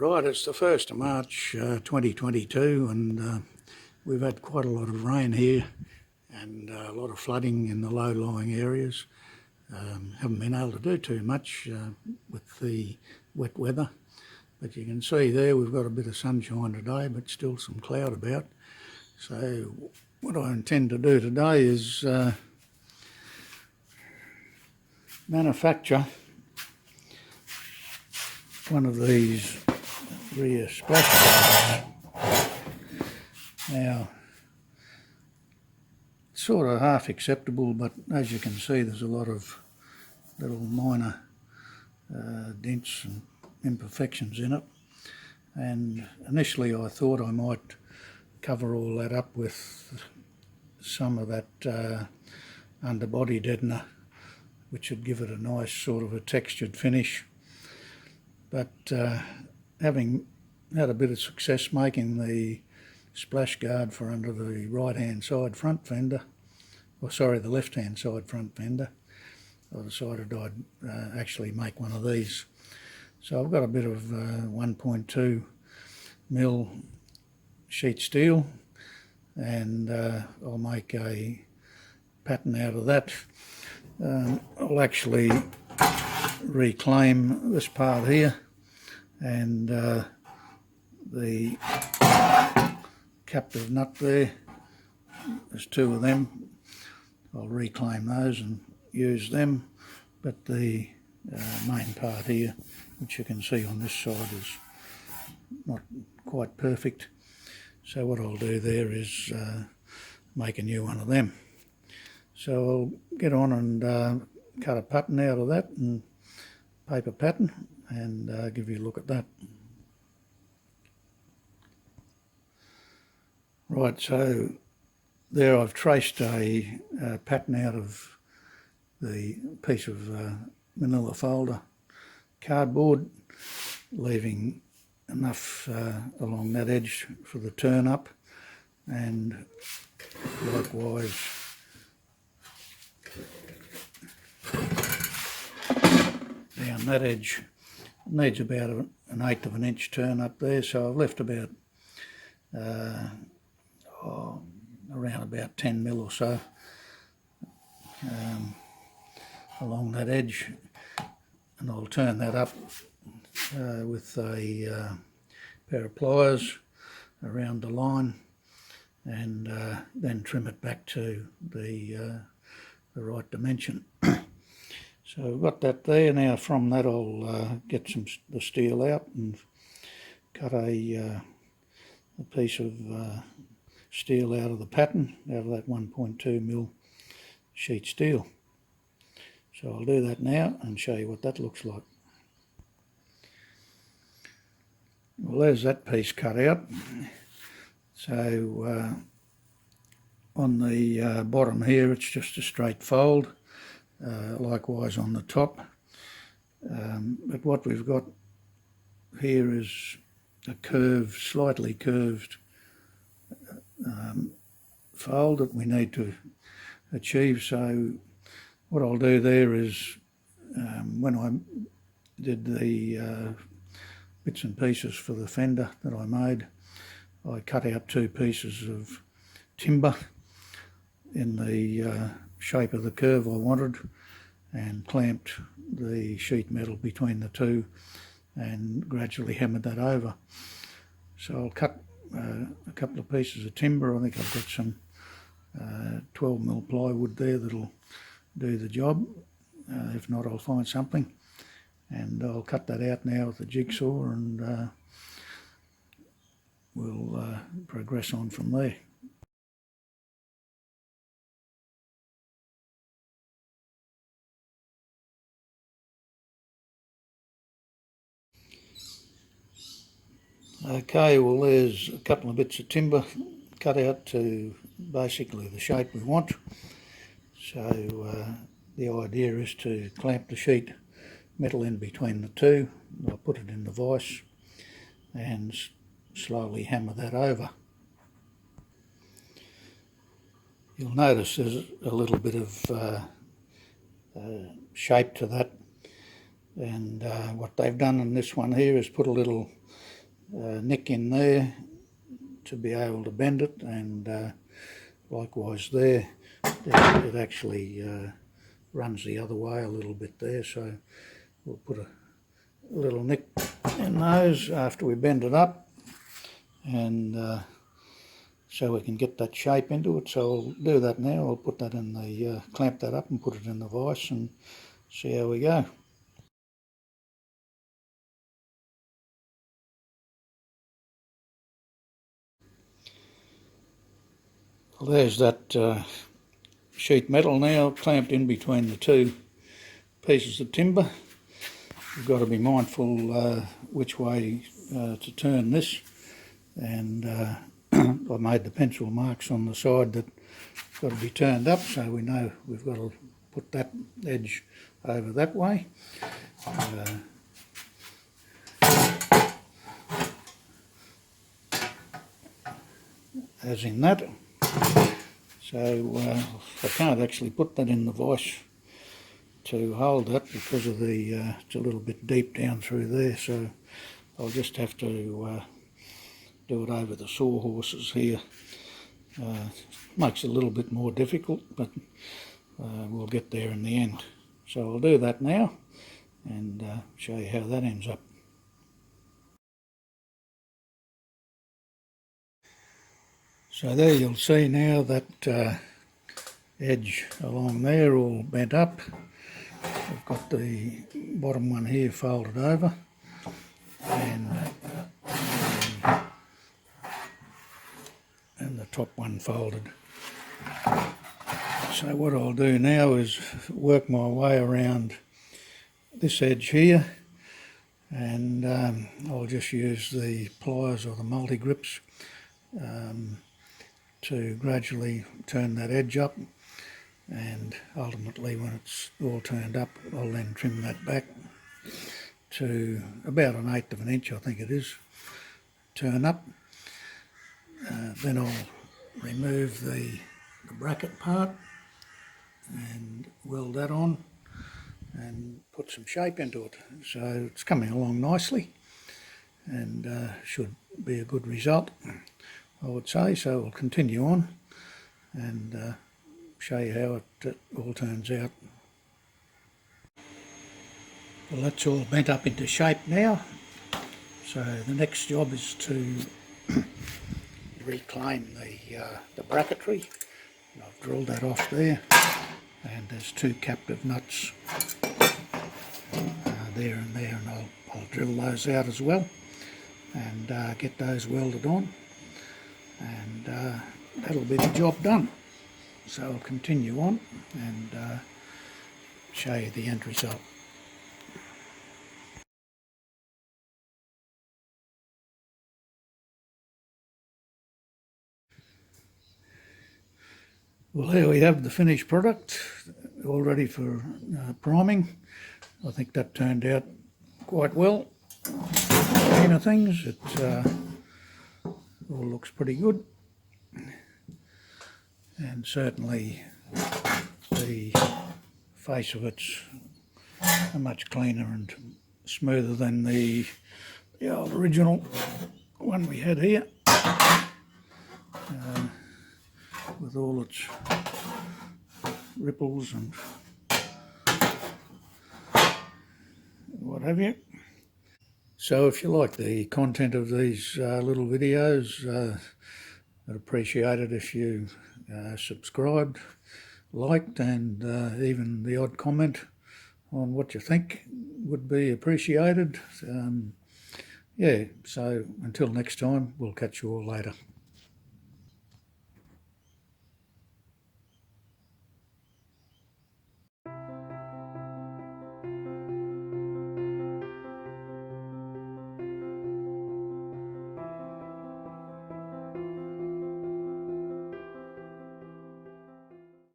Right, it's the 1st of March 2022 and we've had quite a lot of rain here and a lot of flooding in the low-lying areas. Haven't been able to do too much with the wet weather, but you can see there we've got a bit of sunshine today but still some cloud about. So what I intend to do today is manufacture one of these rear splash guards. Now, it's sort of half acceptable, but as you can see there's a lot of little minor dents and imperfections in it, and initially I thought I might cover all that up with some of that underbody deadener, which would give it a nice sort of a textured finish. But having had a bit of success making the splash guard for under the right hand side front fender, or sorry, the left hand side front fender, I decided I'd actually make one of these. So I've got a bit of 1.2 mil sheet steel, and I'll make a pattern out of that. I'll actually reclaim this part here, and the captive nut there, there's two of them. I'll reclaim those and use them, but the main part here, which you can see on this side, is not quite perfect. So what I'll do there is make a new one of them. So I'll get on and cut a pattern out of that, and paper pattern, and give you a look at that. Right, so there I've traced a pattern out of the piece of manila folder cardboard, leaving enough along that edge for the turn up, and likewise down that edge. It needs about an 1/8 of an inch turn up there, so I've left about around about 10 mil or so along that edge, and I'll turn that up with a pair of pliers around the line, and then trim it back to the right dimension. So I've got that there. Now from that I'll get the steel out and cut a piece of steel out of the pattern, out of that 1.2 mil sheet steel. So I'll do that now and show you what that looks like. Well, there's that piece cut out. So on the bottom here it's just a straight fold, likewise on the top. But what we've got here is a curved, slightly curved fold that we need to achieve. So what I'll do there is, when I did the bits and pieces for the fender that I made, I cut out two pieces of timber in the shape of the curve I wanted, and clamped the sheet metal between the two and gradually hammered that over. So I'll cut a couple of pieces of timber. I think I've got some 12 mil plywood there that'll do the job. If not, I'll find something, and I'll cut that out now with the jigsaw, and we'll progress on from there. Okay, well there's a couple of bits of timber cut out to basically the shape we want. So the idea is to clamp the sheet metal in between the two. I'll put it in the vise and slowly hammer that over. You'll notice there's a little bit of shape to that, and what they've done in this one here is put a little nick in there to be able to bend it, and likewise there it actually runs the other way a little bit there, so we'll put a little nick in those after we bend it up, and so we can get that shape into it. So I'll do that now. I'll put that in the clamp that up and put it in the vise and see how we go. Well, there's that sheet metal now clamped in between the two pieces of timber. You've got to be mindful which way to turn this, and I made the pencil marks on the side that got to be turned up, so we know we've got to put that edge over that way. As in that. So I can't actually put that in the vise to hold that because of the it's a little bit deep down through there, so I'll just have to do it over the sawhorses here. Makes it a little bit more difficult, but we'll get there in the end. So I'll do that now and show you how that ends up. So there you'll see now that edge along there all bent up. I've got the bottom one here folded over and the top one folded. So what I'll do now is work my way around this edge here, and I'll just use the pliers or the multi-grips to gradually turn that edge up, and ultimately when it's all turned up I'll then trim that back to about 1/8 of an inch, I think it is, turn up. Then I'll remove the bracket part and weld that on and put some shape into it. So it's coming along nicely and should be a good result, I would say. So we'll continue on and show you how it all turns out. Well, that's all bent up into shape now. So the next job is to reclaim the bracketry. I've drilled that off there, and there's 2 captive nuts there and there, and I'll drill those out as well and get those welded on, and that'll be the job done. So I'll continue on and show you the end result. Well, here we have the finished product, all ready for priming. I think that turned out quite well. Scheme of things, it all looks pretty good, and certainly the face of it's much cleaner and smoother than the old original one we had here, with all its ripples and what have you. So if you like the content of these little videos, I'd appreciate it if you subscribed, liked, and even the odd comment on what you think would be appreciated. Yeah, so until next time, we'll catch you all later.